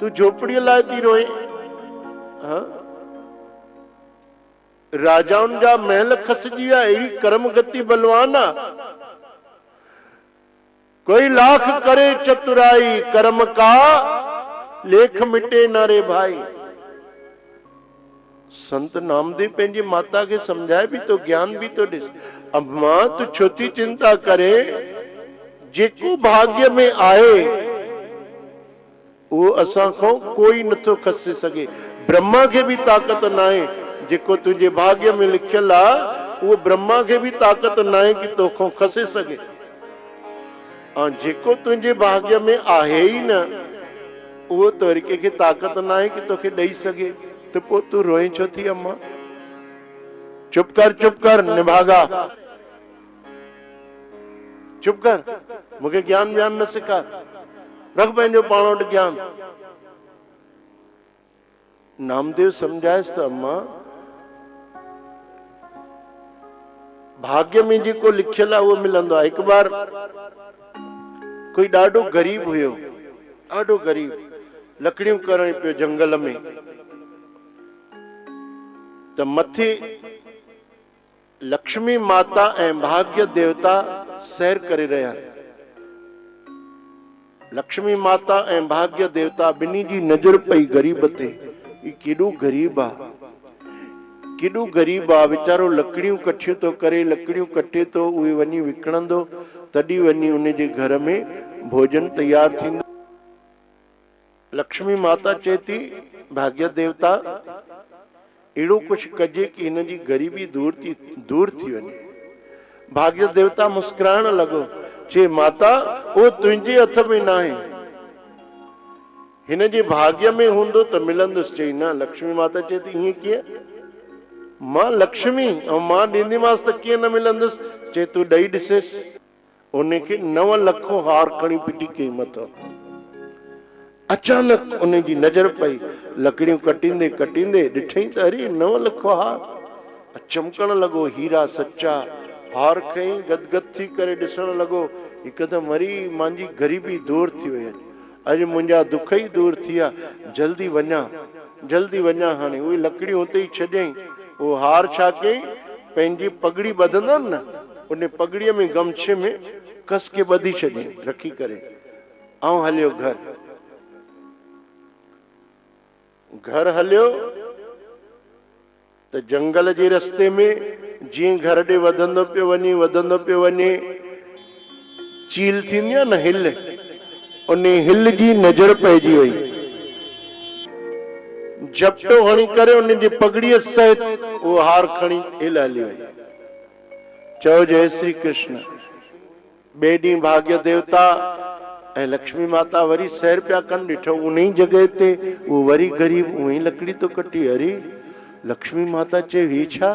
Speaker 1: तूं झोपड़ीअ लाइ थी रोए, हाँ? राजाउनि जा महल खसिजी विया, अहिड़ी कर्म गति बलवान आहे। कोई लाख करे चतुराई कर्म का लेख मिटे न रे भाई। संत नामदेव पंहिंजी माता खे समझाए भी तो, ज्ञान भी तो ॾिस, अम्मा तू छो थी चिंता करे, जेको भाग्य में आहे उहो असां खां कोई नथो खसे सघे। ब्रह्मा खे भी ताक़त न आहे, जेको तुंहिंजे भाग्य में लिखियल आहे उहो ब्रह्मा खे भी ताक़त न आहे कि तोखां खसे सघे, ऐं जेको तुंहिंजे भाग्य में आहे ई न उहो त वरी कंहिंखे ताक़त न आहे कि तोखे ॾेई सघे, त पोइ तूं रोए छो थी अम्मा। चुप कर निभागा, चुप कर, मूंखे ज्ञान व्यान न सिखा, रख पंहिंजो पाण वटि ज्ञान। नामदेव समझायसि त अम्मा भाग्य में जेको लिखियल आहे उहो मिलंदो आहे। हिकु बार कोई ॾाढो गरीब हुयो, ॾाढो गरीब, लकड़ियूं करण पियो जंगल में, त मथे लक्ष्मी माता ऐं भाग्य देवता सैर करे रहिया। लक्ष्मी माता ऐं भाग्य देवता ॿिन्ही जी नज़र पई गरीब ते। ही केॾो गरीब आहे, केॾो गरीब आहे वीचारो। लकड़ियूं कठियूं तो करे, लकड़ियूं कटे तो उहे वञी विकिणंदो, तॾहिं वञी उन जे घर में भोजन तैयार थींदो। लक्ष्मी माता चए थी भाग्य देवता अहिड़ो कुछ कजे कि हिन जी गरीबी दूर थी वञे। भाग्य देवता मुस्कुराइण लॻो, चे माता उहो तुंहिंजे हथ में न आहे, हिन जे भाग्य में हूंदो त मिलंदुसि। चई न। लक्ष्मी माता चए थी ईअं कीअं? मां लक्ष्मी ऐं मां ॾींदीमांसि त कीअं न मिलंदुसि? चए तूं ॾेई ॾिसेसि। उनखे 9 लखो हार खणी पिटी कई मथां। अचानक उन जी नज़र पई, लकड़ियूं कटींदे कटींदे ॾिठई त अरे 9 लखो हार चमकण लॻो। हीरा सच्चा हार खई, गदगद थी करे ॾिसण लॻो। हिकदमि वरी मुंहिंजी गरीबी दूर थी वई, अॼु मुंहिंजा दुख ई दूर थी विया। जल्दी वञा, जल्दी वञा। हाणे उहे लकड़ियूं हुते ई छॾियईं। उहो हार छा कयईं, पंहिंजी पगड़ी ॿधंदा न, उन पगड़ीअ में गमछे में कस के ॿधी छॾियईं रखी करे। ऐं हलियो घर हलियो त जंगल जे रस्ते में जीअं घर ॾे वधंदो पियो वञे, चील थींदी आहे न हिल, उन हिल जी नज़र पइजी वई। झपटो हणी करे उन जी पगड़ीअ सहित उहो हार खणी हिल हली वई। चओ जय श्री कृष्ण। ॿिए ॾींहुं भाग्य देवता ऐं लक्ष्मी माता वरी सैर पिया कनि। ॾिठो उन ई जॻह ते उहो वरी गरीब उहे ई लकड़ी तो कटी। अरे लक्ष्मी माता चयो ही छा?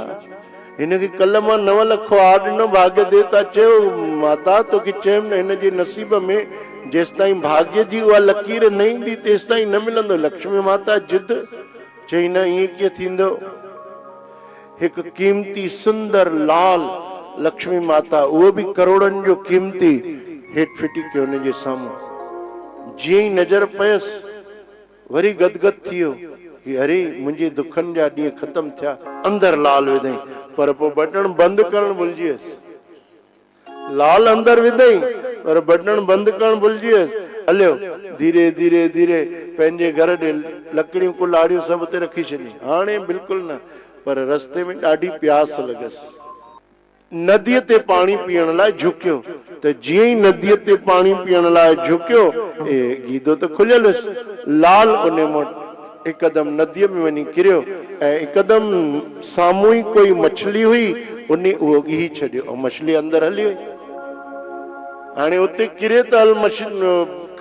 Speaker 1: हिनखे कल्ह मां 9 लखो हार ॾिनो। भाग्य देवता चयो माता तोखे चयमि न, हिन जे नसीब में जेसि ताईं भाग्य जी उहा लकीर न ईंदी तेसि ताईं न मिलंदो। लक्ष्मी माता जिद चई न, ईअं कीअं थींदो? हिकु कीमती सुंदर लाल लक्ष्मी माता, उहो बि करोड़नि जो कीमती, हेठि फिटी कयो उन जे साम्हूं। जीअं ई नज़र पयसि वरी गदगद थी वियो कि अरे मुंहिंजे दुखनि जा ॾींहं ख़तम थिया। अंदर लाल विधई, पर पोइ बटण बंदि करणु भुलिजी वियसि। लाल अंदर विधई पर बटण बंदि करणु भुलिजी वियसि। हलियो धीरे धीरे धीरे पंहिंजे घर ॾे लकड़ियूं कुल्हाड़ियूं सभु उते रखी छॾी। हाणे बिल्कुलु न, पर रस्ते में ॾाढी प्यास लॻसि। नदीअ ते पाणी पीअण लाइ झुकियो त जीअं ई नदीअ ते पाणी पीअण लाइ झुकियो, गीदो त खुलियल हुयसि। लाल उन वटि हिकदमि नदीअ में वञी किरियो ऐं हिकदमि साम्हूं ई कोई मछली हुई, उन उहो ॻीही छॾियो ऐं मछली अंदर हली वई। हाणे उते किरे त हल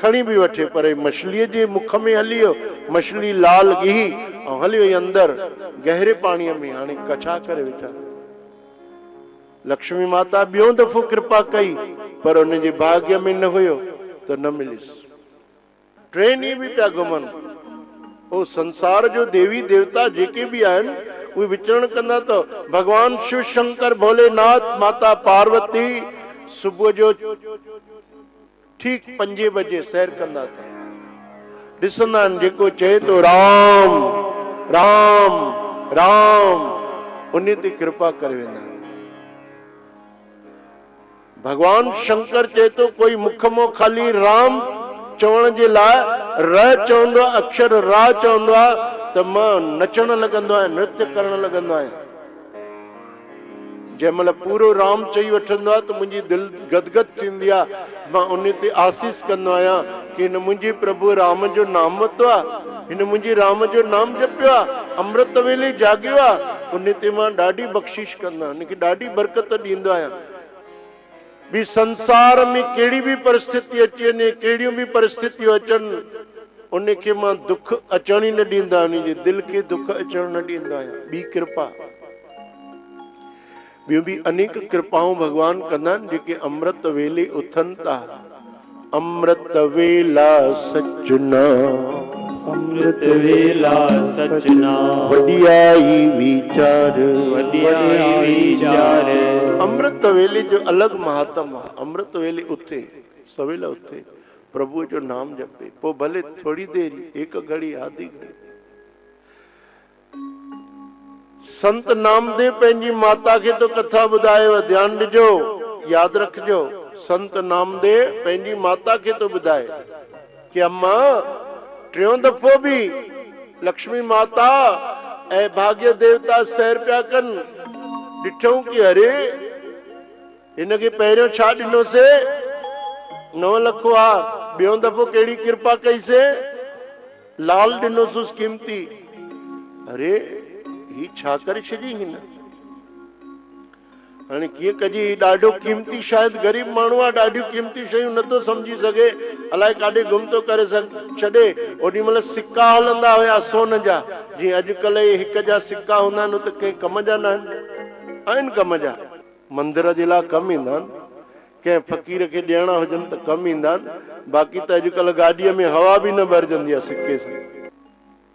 Speaker 1: खणी बि वठे, पर मछलीअ जे मुख में हली वियो। मछली लाल ॻीही ऐं हली वई अंदर गहरे पाणीअ में। हाणे कछा करे वीचारो। लक्ष्मी माता ॿियों दफ़ो कृपा कई, पर उन जे भाग्य में न हुयो त न मिलियसि। 3 ॾींहं बि पिया घुमनि। उहो संसार जो देवी देवता जेके बि आहिनि उहे विचरण कंदा। त भगवान शिव शंकर भोलेनाथ माता पार्वती सुबुह जो ठीक 5 बजे सैर कंदा था। ॾिसंदा आहिनि जेको चए तो राम राम राम, उन ते कृपा करे वेंदा। भगवान शंकर चए तो कोई मुख मों खाली राम चवण जे लाइ र चवंदो आहे, अक्षर रा चवंदो आहे त मां नचण लॻंदो आहियां, नृत्य करण लॻंदो आहियां। जंहिं महिल पूरो राम चई वठंदो आहे त मुंहिंजी दिलि गदगद थींदी आहे। मां उन ते आसीस कंदो आहियां कि हिन मुंहिंजे प्रभु राम जो नाम वरितो आहे, हिन मुंहिंजे राम जो नाम जपियो आहे, अमृत वेले जाॻियो आहे। उन ते मां ॾाढी बख़्शिश कंदो आहियां, उनखे ॾाढी बरकत ॾींदो आहियां। भी संसार में कहिड़ी भी परिस्थिति अची वञे, कहिड़ियूं भी परिस्थितियूं अचनि, उनखे मां दुख अचण ई न ॾींदो आहियां, उनजे दिलि खे दुख अचण न ॾींदो आहियां। ॿी कृपा, ॿियूं भी अनेक कृपाऊं भगवान कंदा आहिनि जेके अमृत वेले उथनि था। अमृत वेला सचना,
Speaker 2: अमृत वेला सचना,
Speaker 1: वडियाई विचार,
Speaker 2: वडियाई विचार।
Speaker 1: अमृत वेले जो अलग महात्म आहे। अमृत वेले उथे, सवेला उथे, प्रभु जो नाम जपे, पोइ भले थोड़ी देर, 1 घड़ी, आधी घड़ी। संत नामदेव पंहिंजी माता खे तो कथा ॿुधायो, ध्यान ॾिजो, याद रखजो। संत नामदेव पंहिंजी माता खे तो ॿुधाए कि अम्मा टियों दफ़ो भी लक्ष्मी माता ऐं भाग्य देवता सैर पिया कनि, ॾिठऊं कि अरे हिनखे पहिरियों छा ॾिनोसे, 9 लख आ, ॿियों दफ़ो कहिड़ी कृपा कईसे, लाल ॾिनोसुस कीमती। अरे ही छा करे छॾी हिन, हाणे कीअं कजी, ॾाढो कीमती, शायद गरीब माण्हू आहे, ॾाढियूं कीमती शयूं नथो समझी सघे, अलाए काॾे गुम थो करे छॾे। ओॾी महिल सिक्का हलंदा हुया सोन जा, जीअं अॼुकल्ह ये 1 जा सिक्का हूंदा आहिनि, त कंहिं कम जा न आहिनि, कम जा, मंदिर जे लाइ कमु ईंदा आहिनि, कंहिं फ़क़ीर खे ॾियणा हुजनि त कमु ईंदा आहिनि, बाक़ी त अॼुकल्ह गाॾीअ में हवा बि न भरजंदी आहे सिक्के सां।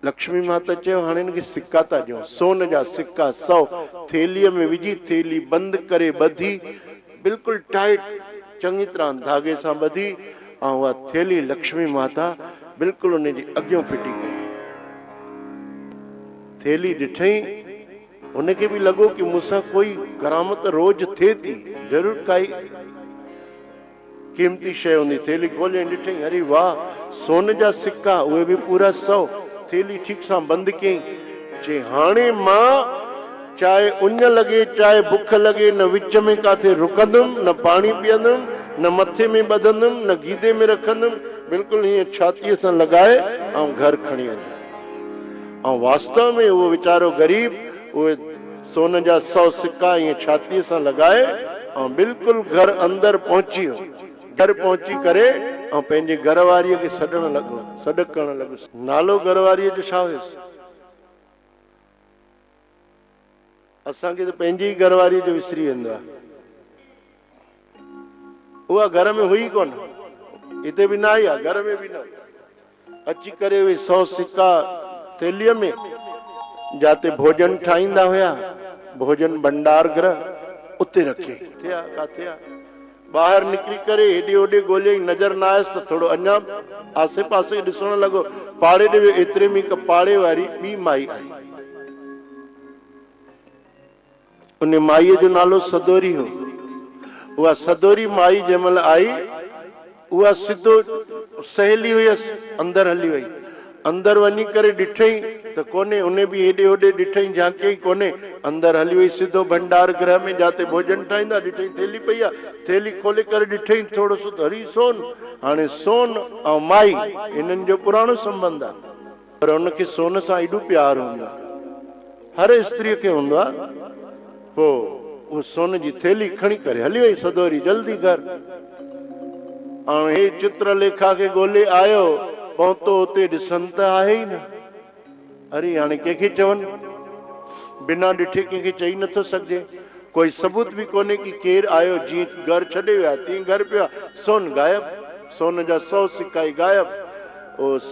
Speaker 1: लक्ष्मी माता चयो हाणे हिनखे सिक्का था ॾियूं, सोन जा सिक्का 100 थेलीअ में विझी, थेली बंदि करे ॿधी, बिल्कुलु टाइट चङी तरह धागे सां ॿधी, ऐं उहा थेली लक्ष्मी माता बिल्कुलु उनजी अॻियों फिटी कई। थेली ॾिठई, उनखे बि लॻो कि मूंसां कोई करामत रोज थिए थी, ज़रूर काई कीमती शइ हूंदी। थेली खोले ॾिठई, अरे वाह, सोन जा सिक्का, उहे बि पूरा 100। थेली ठीक सां बंदि कयईं, चई हाणे मां चाहे उञ लॻे चाहे बुख लॻे, न विच में काथे रुकंदुमि, न पाणी पीअंदुमि, न मथे में ॿधंदुमि, न गीदे में रखंदुमि, बिल्कुलु हीअं छातीअ सां लॻाए ऐं घर खणी वञा। ऐं वास्तव में उहो वीचारो गरीब उहे सोन जा 100 सिक्का ईअं छातीअ सां लॻाए ऐं बिल्कुलु घर अंदरि पहुची वियो। घर पहुची करे ऐं पंहिंजे घरवारीअ खे सॾण लॻो, सॾ करण लॻुसि। नालो घरवारीअ जो छा हुयुसि? असांखे त पंहिंजी घरवारीअ जो विसरी वेंदो आहे। उहा घर में हुई कोन, हिते बि न आई आहे, घर में बि न। अची करे उहे 100 सिक्का थेलीअ में, जाते भोजन ठाहींदा हुया, भोजन भंडार गृह, उते रखे। थिया काथे आहे? ॿाहिरि निकिरी करे हेॾे होॾे ॻोल्हियई, नज़र न आयसि त थोरो अञा आसे पासे ॾिसण लॻो। पाड़े ॾे एतिरे में हिकु पाड़े वारी ॿी माई आई। उन माईअ जो नालो सदोरी हो। उहा सदोरी माई जंहिं महिल आई, उहा सिधो सहेली हुयसि, अंदरि हली वई। अंदरि वञी करे ॾिठई त कोन्हे, उन बि हेॾे होॾे ॾिठई, झांकियई कोन्हे, अंदरि हली वई सिधो भंडार गृह में, जाते भोजन ठाहींदा। ॾिठई थेली पई आहे, थेली खोले करे ॾिठई, थोरो सो हरी सोन। हाणे सोन ऐं माई इन्हनि जो पुराणो संबंध आहे, पर उनखे सोन सां एॾो प्यार हूंदो आहे, हर स्त्रीअ खे हूंदो आहे। पोइ उहो सोन जी थेली खणी करे हली वई सदोरी जल्दी घर। ऐं हे चित्रलेखा खे ॻोल्हे आयो, पहुतो उते, ॾिसनि त आहे ई न। अरे हाणे कंहिंखे चवनि, बिना ॾिठे कंहिंखे चई नथो सघिजे, कोई सबूत बि कोन्हे कि केरु आयो। जीअं घर छॾे विया तीअं घर पियो आहे, सोन गायब, सोन जा 100 सिक्का ई गायब। उस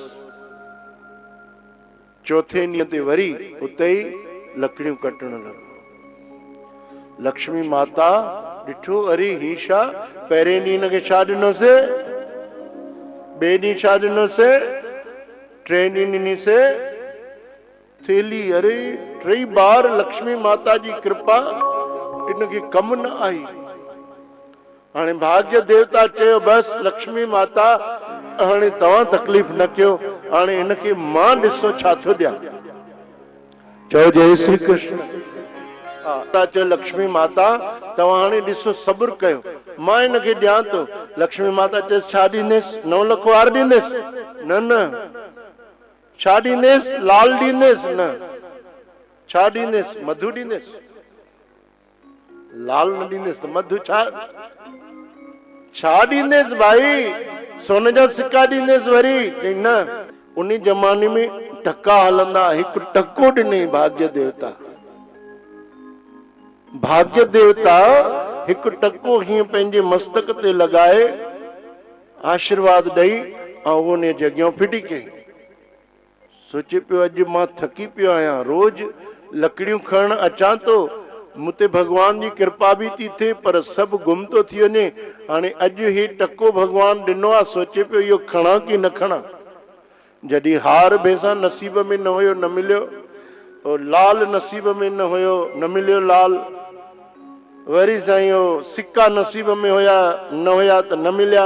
Speaker 1: चौथे ॾींहं ते वरी उते ई लकड़ियूं कटण लॻो। लक्ष्मी माता ॾिठो, अरे ही छा, पहिरें ॾींहं हिनखे छा ॾिनोसीं, ॿिए ॾींहुं छा ॾिनोसीं, 3 ॾींहं ॾिनीसीं थेली। अरे 3 बार लक्ष्मी माता जी कृपा इनखे कम न आई। हाणे भाग्य देवता चयो, बस लक्ष्मी माता हाणे तव्हां तकलीफ़ न कयो, हाणे इनखे मां ॾिसो छा थो ॾियां। चयो जय श्री कृष्ण। चयो लक्ष्मी माता तव्हां हाणे ॾिसो, सब्र कयो, मां हिनखे ॾियां थो। लक्ष्मी माता चयसि छा ॾींदेसि, 9 लख वार ॾींदेसि? न न। छा ॾींदेसि? लाल ॾींदेसि? न। छा ॾींदेसि? मधु ॾींदेसि? लाल न ॾींदेसि त मधु छा ॾींदेसि भाई? सोन जा सिक्का ॾींदेसि वरी? न। उन ज़माने में टका हलंदा, हिकु टको ॾिनई भाग्य देवता। भाग्य देवता हिकु टको हीअं पंहिंजे मस्तक ते लॻाए आशीर्वाद ॾेई ऐं उन जे अॻियां फिटी कई। सोचे पियो, अॼु मां थकी पियो आहियां, रोज लकड़ियूं खणण अचां थो, मूंते भगवान जी कृपा बि थी थिए, पर सभु गुम थो थी वञे। हाणे अॼु ही टको भगवान ॾिनो आहे, सोचे पियो इहो खणा की न खणा। जॾहिं हार भैसा नसीब में न हुयो, न मिलियो, ओ लाल नसीब में न हुयो, न मिलियो लाल। वरी साईं ओ सिक्का नसीब में हुया, न हुया त न मिलिया।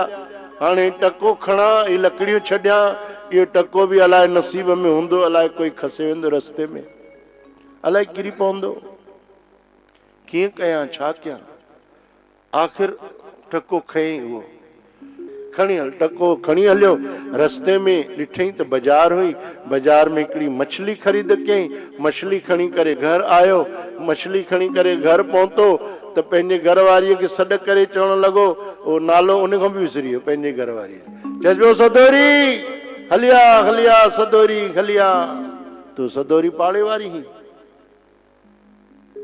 Speaker 1: हाणे टको खणा, ये लकड़ियूं छॾियां, इहो टको बि अलाए नसीब में हूंदो, अलाए कोई खसे वेंदो रस्ते में, अलाए किरी पवंदो। कीअं कयां, छा कयां? आख़िर टको खयईं, उहो खणी हल। टको खणी हलियो। रस्ते में ॾिठई त बाज़ार हुई, बाज़ार में हिकिड़ी मछली ख़रीद कयईं। मछली खणी करे घर आयो। मछली खणी करे घर पहुतो त पंहिंजे घरवारीअ खे सॾु करे चवणु लॻो, उहो नालो उन खां बि विसरी वियो पंहिंजे घरवारीअ। चएसि पियो, सदोरी हलिया हलिया, सदोरी हलिया। तूं सदोरी पाड़े वारी हुई।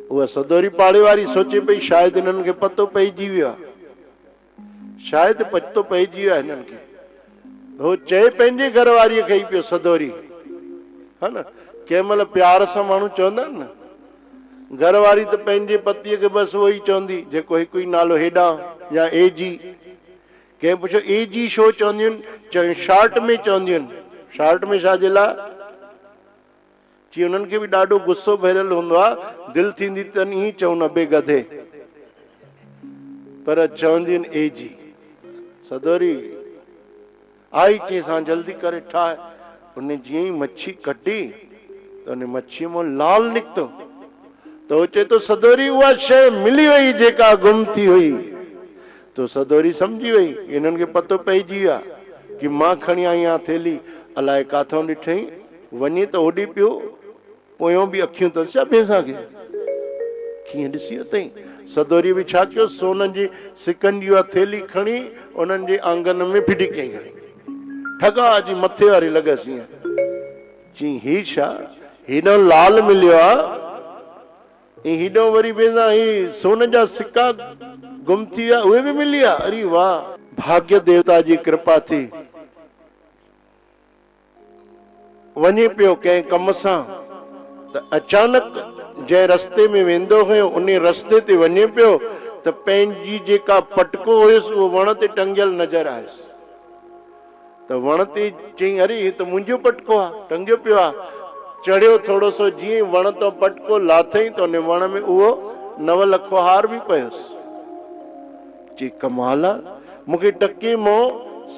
Speaker 1: उहा सदोरी पाड़े वारी सोचे पई शायदि इन्हनि खे पतो पइजी वियो आहे, शायदि पतो पइजी वियो आहे हिननि खे। हो चए पंहिंजे घरवारीअ खे ई पियो सदोरी, हा न। कंहिं महिल प्यार सां माण्हू चवंदा आहिनि न, घरवारी त पंहिंजे पतीअ खे बसि उहो ई चवंदी जेको हिकु ई नालो हेॾां या ए जी। कंहिं पुछो ए जी छो चवंदियूं आहिनि? शॉर्ट में चवंदियूं आहिनि। शॉर्ट में छाजे लाइ? जी उन्हनि खे बि ॾाढो गुस्सो भरियल हूंदो आहे, दिलि थींदी तनि ई चऊं न बे गधे, पर चवंदियूं आहिनि ए जी। सदोरी आई, चईसां जल्दी करे ठाहे। उन जीअं ई मच्छी कटी त उन मच्छी मां लाल निकितो। त उहो चए थो, सदोरी उहा शइ मिली वई जेका गुम थी हुई। तो सदोरी सम्झी वई, इन्हनि खे पतो पइजी वियो आहे कि मां खणी आई आहियां थेली। अलाए काथों ॾिठई, वञे त होॾे पियो, पोयों बि अखियूं अथसि छा भैंसा खे? कीअं ॾिसी वियो अथई? सदोरी बि छा कयो, सोन जी सिकनि जी उहा थेली खणी उन्हनि जे आंगन में फिटी कयईं खणी। ठगा जी मथे वारी लॻसि ईअं। चई ही छा, हेॾो लाल मिलियो आहे, हेॾो वरी भैंसा ही सोन जा सिक्का गुम थी विया, उहे बि मिली विया। अरे वाह, भाग्य देवता जी कृपा थी। वञे पियो कंहिं कम सां त अचानक जंहिं रस्ते में वेंदो हुयो उन रस्ते ते वञे पियो त पंहिंजी जेका पटको हुयुसि उहो वण ते टंगियल नज़र आयुसि। त वण ते चई, अरे हे त मुंहिंजो पटको आहे, टंगियो पियो आहे। चढ़ियो थोरो सो, जीअं वण तो पटको लाथई त उन वण में उहो 9 लखो हार बि पियुसि। जी कमाल आहे, मूंखे टके मां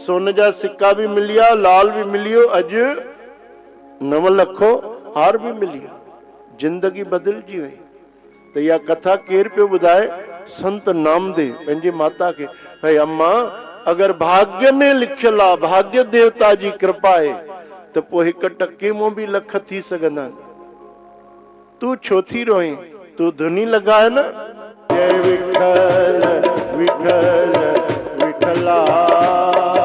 Speaker 1: सोन जा सिक्का बि मिलिया, लाल बि मिलियो, अॼु 9 लखो हार बि मिलियो। जिंदगी बदिलजी वई। त इहा कथा केरु पियो ॿुधाए? संत नामदेव पंहिंजी माता खे। भई अम्मा, अगर भाग्य में लिखियल आहे, भाग्य देवता जी कृपा आहे, त पोइ हिकु टके मां बि लख थी सघंदा आहिनि। तूं छो थी रोए? तूं धुनी लॻाए न, जय विठल विठल विठला,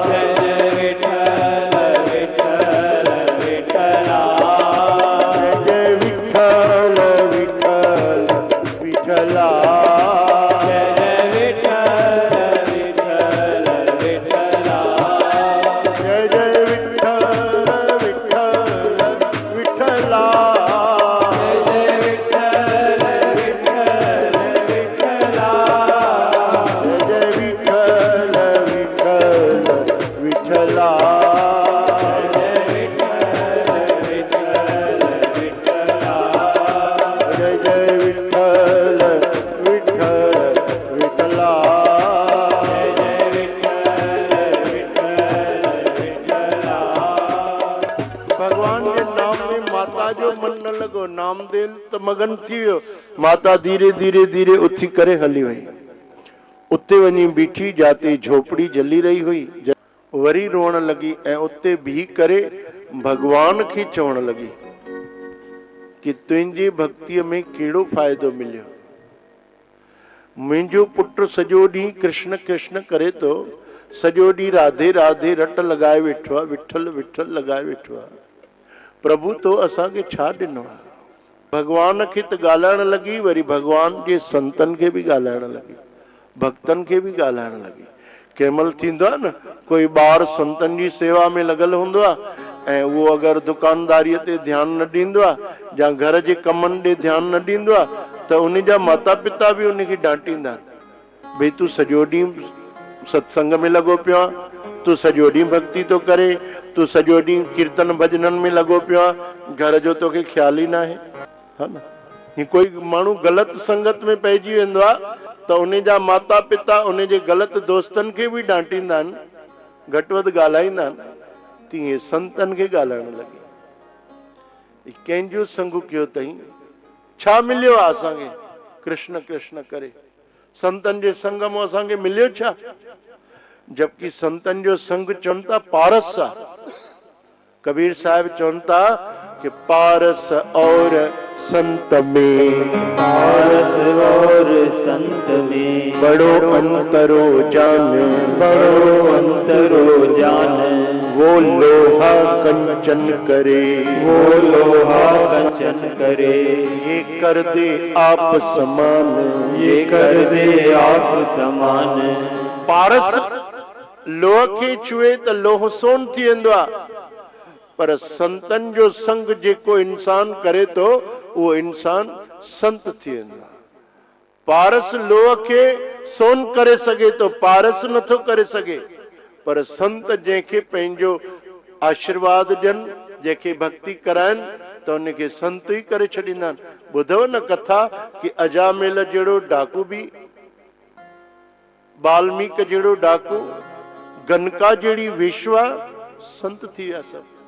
Speaker 2: जय जय विठल विठल विठला,
Speaker 1: जय जय विठल विठल विठला,
Speaker 2: जय जय विठल विठल विठला,
Speaker 1: जय जय विठल विठल विठला, नामदेव त मगन थी वियो। माता धीरे धीरे धीरे उथी करे हली वई। उते वञी बीठी, जाते झोपड़ी जली रही हुई। वरी रोअण लगी ऐं उते बीह करे भगवान खे चवण लगी कि तुंहिंजी भक्तिअ में कहिड़ो फ़ाइदो मिलियो। मुंहिंजो पुटु सॼो ॾींहुं कृष्ण कृष्ण करे थो, सॼो ॾींहुं राधे राधे रट लॻाए वेठो आहे, विठल विठल लॻाए वेठो आहे। प्रभु तो असांखे छा ॾिनो आहे? भगवान खे त ॻाल्हाइण लॻी, वरी भगवान जे संतनि खे बि ॻाल्हाइण लॻी, भक्तनि खे बि ॻाल्हाइण लॻी। कंहिं महिल थींदो आहे न, कोई ॿार संतनि जी सेवा में लॻल हूंदो आहे ऐं उहो अगरि दुकानदारीअ ते ध्यानु न ॾींदो आहे या घर जे कमनि ॾे ध्यानु न ॾींदो आहे त उन जा माता पिता बि उनखे डांटींदा आहिनि, भई तूं सॼो ॾींहुं सत्संग में लॻो पियो आहे, तूं सॼो ॾींहुं भक्ति थो करे, तूं सॼो ॾींहुं कीर्तन भजननि में लॻो पियो आहे, घर जो तोखे ख़्याल ई न आहे। है न। ही कोई माण्हू ग़लत संगत में पइजी वेंदो आहे त उन जा माता पिता उन जे ग़लत दोस्तनि खे बि डांटींदा आहिनि, घटि वधि ॻाल्हाईंदा आहिनि, तीअं संतनि खे ॻाल्हाइण लॻे। कंहिंजो संग कयो अथई, छा मिलियो आहे असांखे? कृष्ण कृष्ण करे संतनि जे संग मां असांखे मिलियो छा? जबकि संतनि जो संग चवनि था पारस आहे। कबीर साहिब चवनि था कि पारस और संत में,
Speaker 2: पारस और संत में
Speaker 1: बड़ो अंतरो जान,
Speaker 2: बड़ो अंतरो जान।
Speaker 1: वो लोहा कंचन करे,
Speaker 2: वो लोहा कंचन करे,
Speaker 1: ये कर दे आप समान,
Speaker 2: ये कर दे आप समान।
Speaker 1: पारस लोह खे छुए त लोह सोन थी वेंदो आहे, पर संतन जो संग जेको इंसान करे तो वो इंसान संत थी वेंदो आहे। पारस लोह खे सोन करे सघे तो, पारस नथो करे सघे, पर संत जंहिंखे पंहिंजो आशीर्वाद ॾियनि, जंहिंखे भक्ति कराइनि त उनखे संत ई करे छॾींदा आहिनि। ॿुधव न कथा कि अजामेल जहिड़ो डाकू बि, वाल्मीकि जहिड़ो डाकू, गनका जहिड़ी विश्वा संत थी विया सभु।